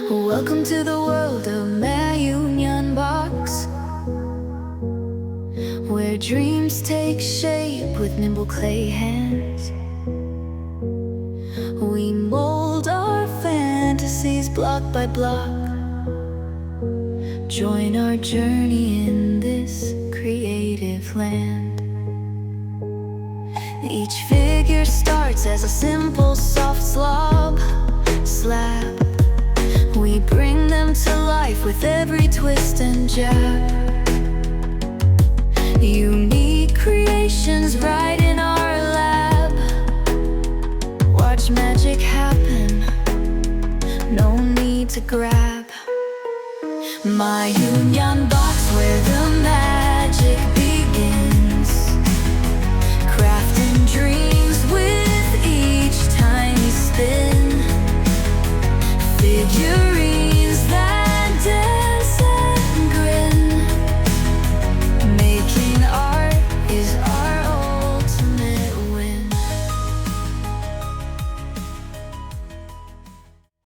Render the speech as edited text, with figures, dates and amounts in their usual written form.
Welcome to the world of Maaiyu Nyanbox, where dreams take shape with nimble clay hands. We mold our fantasies block by block. Join our journey in this creative land. Each figure starts as a simple soft slab. We bring them to life with every twist and jab. Unique creations right in our lab. Watch magic happen, no need to grab. Maaiyu Nyanbox, where the magic begins. Crafting dreams with each tiny spin. Figure